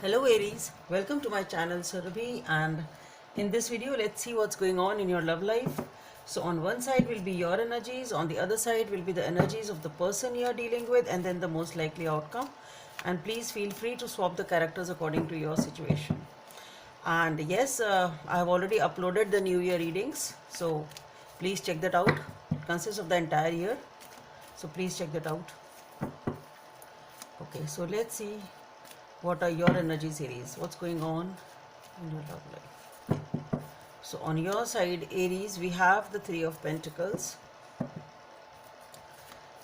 Hello Aries, welcome to my channel Surabhi, and in this video let's see what's going on in your love life. So on one side will be your energies, on the other side will be the energies of the person you are dealing with, and then the most likely outcome. And please feel free to swap the characters according to your situation. And yes, I have already uploaded the New Year readings, so please check that out. It consists of the entire year, so please check that out. Okay, so let's see what are your energy series, what's going on in your love life. So on your side, Aries, we have the Three of Pentacles.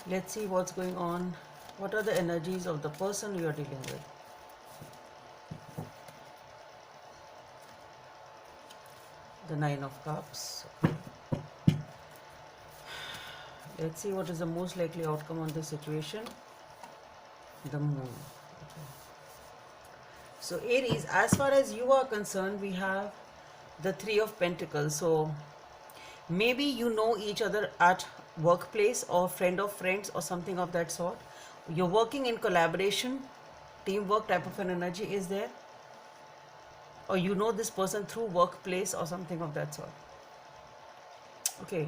Let's see what's going on. What are the energies of the person you are dealing with? The Nine of Cups. Let's see what is the most likely outcome on this situation. The Moon. Okay. So Aries, as far as you are concerned, we have the Three of Pentacles. So maybe you know each other at workplace or friend of friends or something of that sort. You're working in collaboration, teamwork type of an energy is there, or you know this person through workplace or something of that sort. Okay,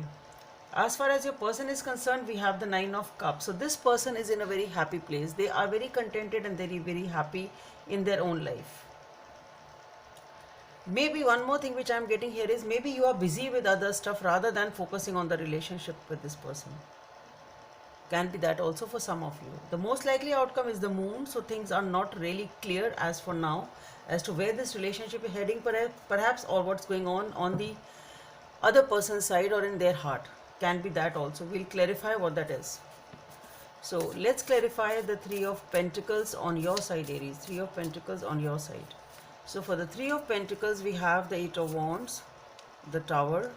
as far as your person is concerned, we have the Nine of Cups. So this person is in a very happy place. They are very contented and very happy in their own life. Maybe one more thing which I am getting here is maybe you are busy with other stuff rather than focusing on the relationship with this person. Can be that also for some of you. The most likely outcome is the Moon, so things are not really clear as for now as to where this relationship is heading perhaps, or what's going on the other person's side or in their heart. Can be that also. We'll clarify what that is. So let's clarify the Three of Pentacles on your side, Aries. Three of Pentacles on your side. So for the Three of Pentacles, we have the Eight of Wands, the Tower,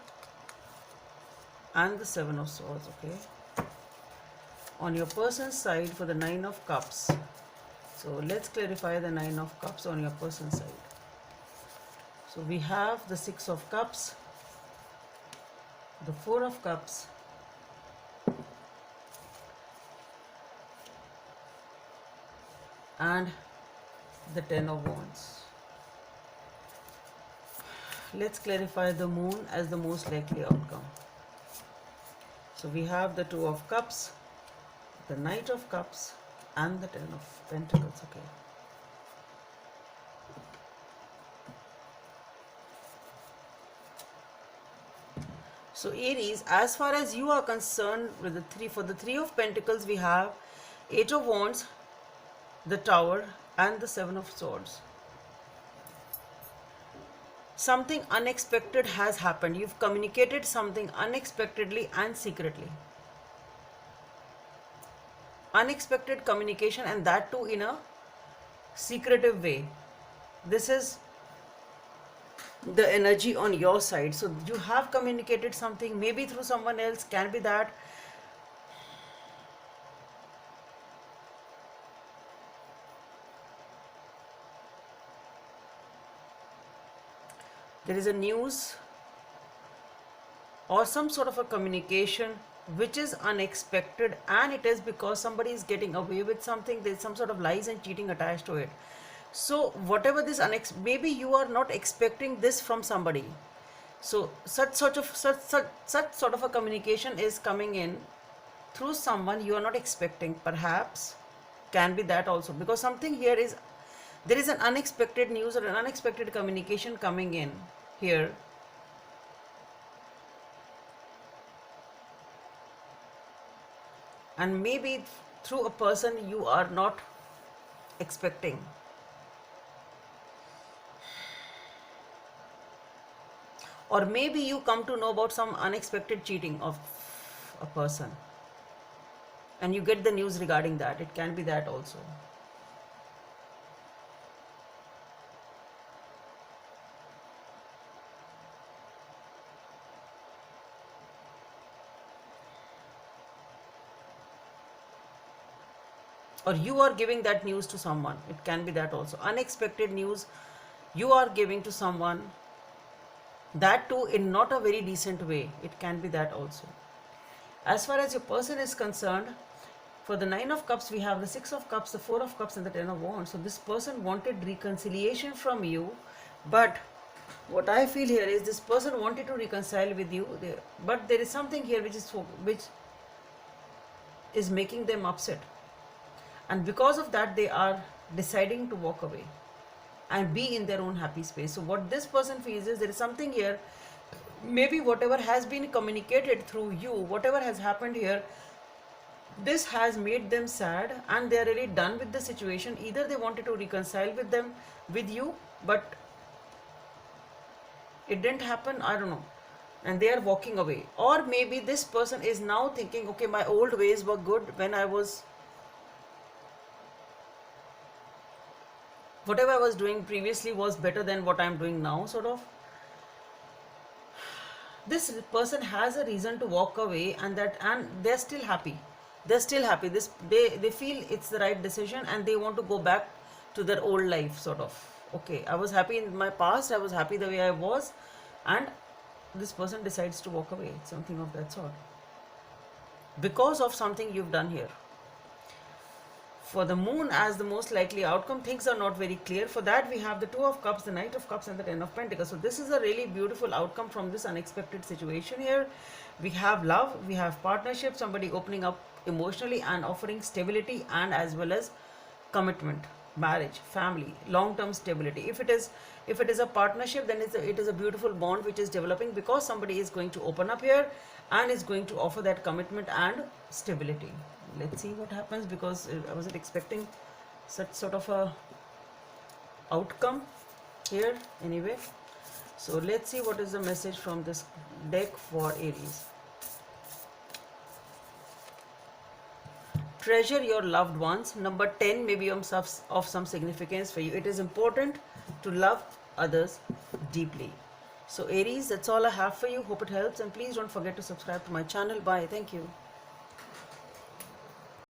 and the Seven of Swords. Okay. On your person's side, for the Nine of Cups. So let's clarify the Nine of Cups on your person's side. So we have the Six of Cups, the Four of Cups, and the Ten of Wands. Let's clarify the Moon as the most likely outcome. So we have the Two of Cups, the Knight of Cups, and the Ten of Pentacles. Okay. So Aries, as far as you are concerned, with the Three of Pentacles, we have Eight of Wands, the Tower, and the Seven of Swords. Something unexpected has happened. You've communicated something unexpectedly and secretly. Unexpected communication, and that too in a secretive way. This is the energy on your side. So you have communicated something, maybe through someone else, can be that. There is a news or some sort of a communication which is unexpected, and it is because somebody is getting away with something. There's some sort of lies and cheating attached to it. So whatever this maybe you are not expecting this from somebody. So such sort of a communication is coming in through someone you are not expecting, perhaps. Can be that also, because something here is, there is an unexpected news or an unexpected communication coming in here. And maybe through a person you are not expecting. Or maybe you come to know about some unexpected cheating of a person, and you get the news regarding that. It can be that also. Or you are giving that news to someone. It can be that also. Unexpected news you are giving to someone, that too in not a very decent way. It can be that also. As far as your person is concerned, For the Nine of Cups, we have the Six of Cups, the Four of Cups, and the Ten of Wands. So this person wanted reconciliation from you, but what I feel here is this person wanted to reconcile with you, but there is something here which is making them upset, and because of that they are deciding to walk away and be in their own happy space. So what this person feels is there is something here, maybe whatever has been communicated through you, whatever has happened here, this has made them sad and they are really done with the situation. Either they wanted to reconcile with you, but it didn't happen, I don't know, and they are walking away. Or maybe this person is now thinking, okay, my old ways were good when I was, whatever I was doing previously was better than what I'm doing now, sort of. This person has a reason to walk away, and they're still happy. They're still happy. They feel it's the right decision and they want to go back to their old life, sort of. Okay, I was happy in my past, I was happy the way I was, and this person decides to walk away, something of that sort, because of something you've done here. For the Moon as the most likely outcome, things are not very clear. For that, we have the Two of Cups, the Knight of Cups, and the Ten of Pentacles. So this is a really beautiful outcome from this unexpected situation here. We have love, we have partnership, somebody opening up emotionally and offering stability, and as well as commitment, marriage, family, long-term stability. If it is a partnership, then it is a beautiful bond which is developing, because somebody is going to open up here and is going to offer that commitment and stability. Let's see what happens, because I wasn't expecting such sort of a outcome here anyway. So let's see what is the message from this deck for Aries. Treasure your loved ones. Number 10 may be of some significance for you. It is important to love others deeply. So Aries, that's all I have for you. Hope it helps, and please don't forget to subscribe to my channel. Bye. Thank you.